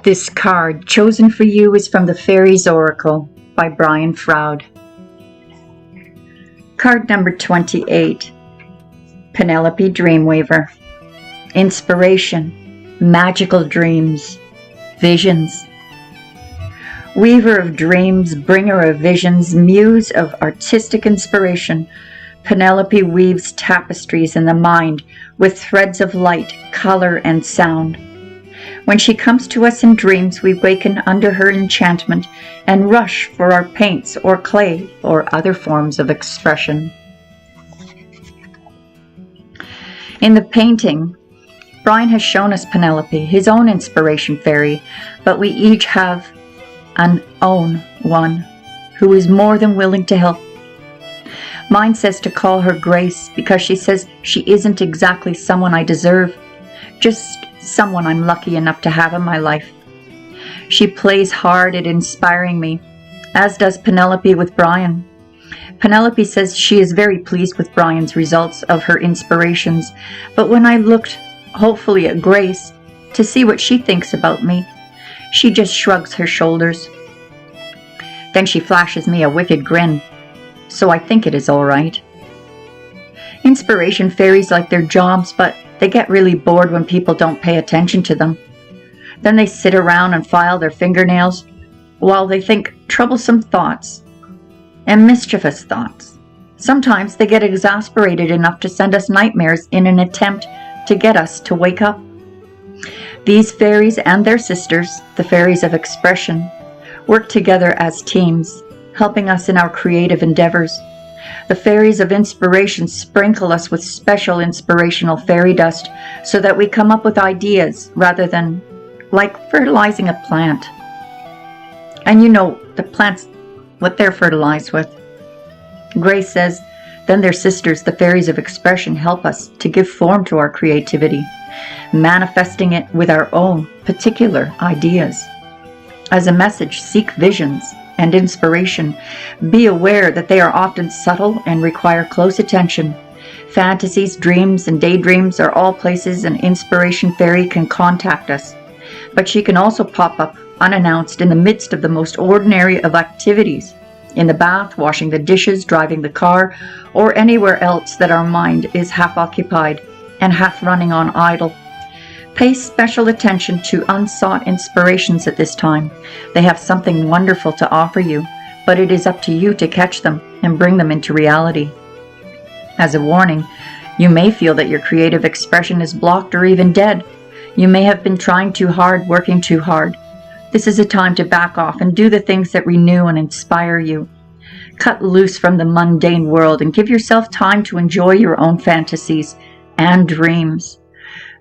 This card chosen for you is from the Fairies Oracle by Brian Froud. Card number 28, Penelope Dreamweaver. Inspiration, magical dreams, visions. Weaver of dreams, bringer of visions, muse of artistic inspiration, Penelope weaves tapestries in the mind with threads of light, color, and sound. When she comes to us in dreams, we waken under her enchantment and rush for our paints or clay or other forms of expression. In the painting, Brian has shown us Penelope, his own inspiration fairy, but we each have an own one who is more than willing to help. Mine says to call her Grace because she says she isn't exactly someone I deserve, just someone I'm lucky enough to have in my life. She plays hard at inspiring me, as does Penelope with Brian. Penelope says she is very pleased with Brian's results of her inspirations, but when I looked hopefully at Grace to see what she thinks about me, she just shrugs her shoulders. Then she flashes me a wicked grin, so I think it is all right. Inspiration fairies like their jobs, but they get really bored when people don't pay attention to them. Then they sit around and file their fingernails while they think troublesome thoughts and mischievous thoughts. Sometimes they get exasperated enough to send us nightmares in an attempt to get us to wake up. These fairies and their sisters, the fairies of expression, work together as teams, helping us in our creative endeavors. The fairies of inspiration sprinkle us with special inspirational fairy dust so that we come up with ideas rather than like fertilizing a plant. And you know, the plants, what they're fertilized with. Grace says, then their sisters, the fairies of expression, help us to give form to our creativity, manifesting it with our own particular ideas. As a message, seek visions and inspiration. Be aware that they are often subtle and require close attention. Fantasies, dreams, and daydreams are all places an inspiration fairy can contact us. But she can also pop up unannounced in the midst of the most ordinary of activities, in the bath, washing the dishes, driving the car, or anywhere else that our mind is half occupied and half running on idle. Pay special attention to unsought inspirations at this time. They have something wonderful to offer you, but it is up to you to catch them and bring them into reality. As a warning, you may feel that your creative expression is blocked or even dead. You may have been trying too hard, working too hard. This is a time to back off and do the things that renew and inspire you. Cut loose from the mundane world and give yourself time to enjoy your own fantasies and dreams.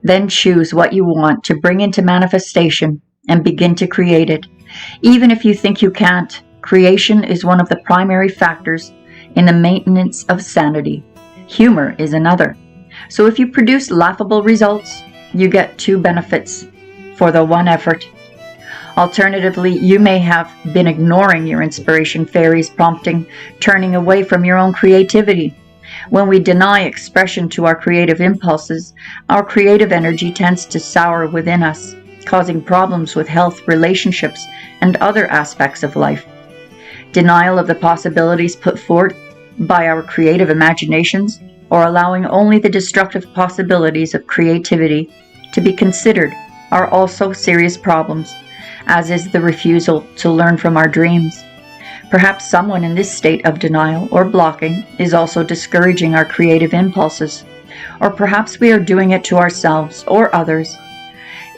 Then choose what you want to bring into manifestation and begin to create it. Even if you think you can't, creation is one of the primary factors in the maintenance of sanity. Humor is another. So if you produce laughable results, you get two benefits for the one effort. Alternatively, you may have been ignoring your inspiration fairies' prompting, turning away from your own creativity. When we deny expression to our creative impulses, our creative energy tends to sour within us, causing problems with health, relationships, and other aspects of life. Denial of the possibilities put forth by our creative imaginations, or allowing only the destructive possibilities of creativity to be considered, are also serious problems, as is the refusal to learn from our dreams. Perhaps someone in this state of denial or blocking is also discouraging our creative impulses, or perhaps we are doing it to ourselves or others.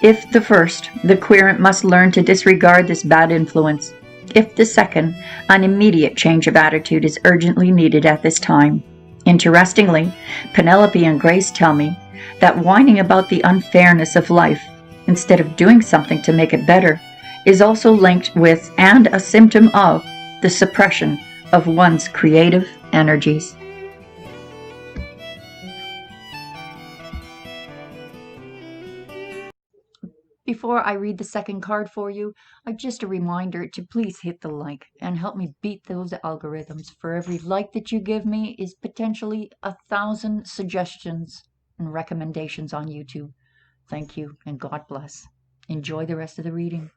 If the first, the querent must learn to disregard this bad influence. If the second, an immediate change of attitude is urgently needed at this time. Interestingly, Penelope and Grace tell me that whining about the unfairness of life, instead of doing something to make it better, is also linked with and a symptom of the suppression of one's creative energies. Before I read the second card for you, just a reminder to please hit the like and help me beat those algorithms. For every like that you give me is potentially 1,000 suggestions and recommendations on YouTube. Thank you and God bless. Enjoy the rest of the reading.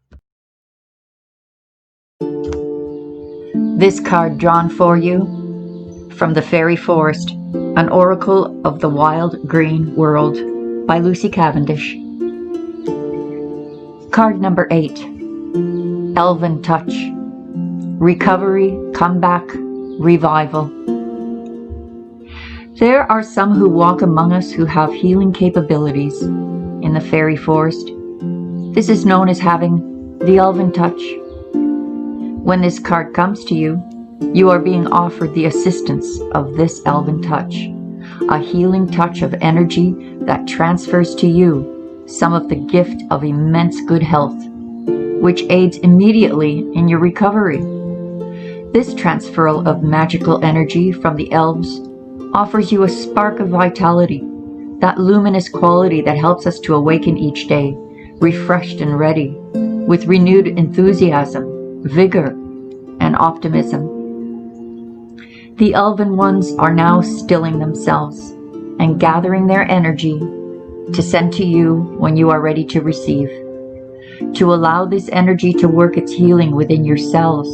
This card drawn for you from the Fairy Forest, an Oracle of the Wild Green World by Lucy Cavendish. Card number 8, Elven Touch. Recovery, comeback, revival. There are some who walk among us who have healing capabilities. In the Fairy Forest, this is known as having the Elven Touch. When this card comes to you, you are being offered the assistance of this Elven Touch, a healing touch of energy that transfers to you some of the gift of immense good health, which aids immediately in your recovery. This transferal of magical energy from the elves offers you a spark of vitality, that luminous quality that helps us to awaken each day, refreshed and ready, with renewed enthusiasm, vigor, and optimism. The Elven ones are now stilling themselves and gathering their energy to send to you when you are ready to receive. To allow this energy to work its healing within yourselves,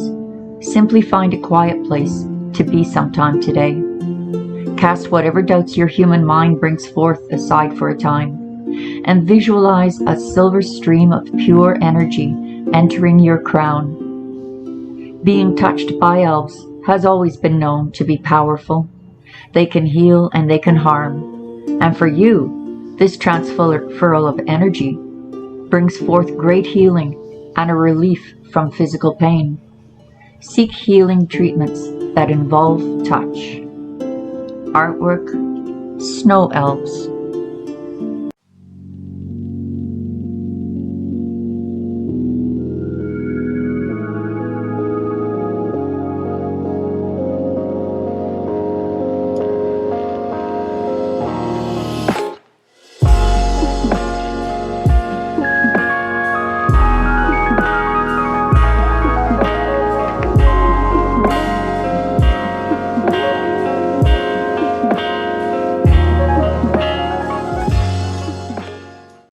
simply find a quiet place to be sometime today. Cast whatever doubts your human mind brings forth aside for a time, and visualize a silver stream of pure energy entering your crown. Being touched by elves has always been known to be powerful. They can heal and they can harm. And for you, this transferal of energy brings forth great healing and a relief from physical pain. Seek healing treatments that involve touch. Artwork, Snow Elves.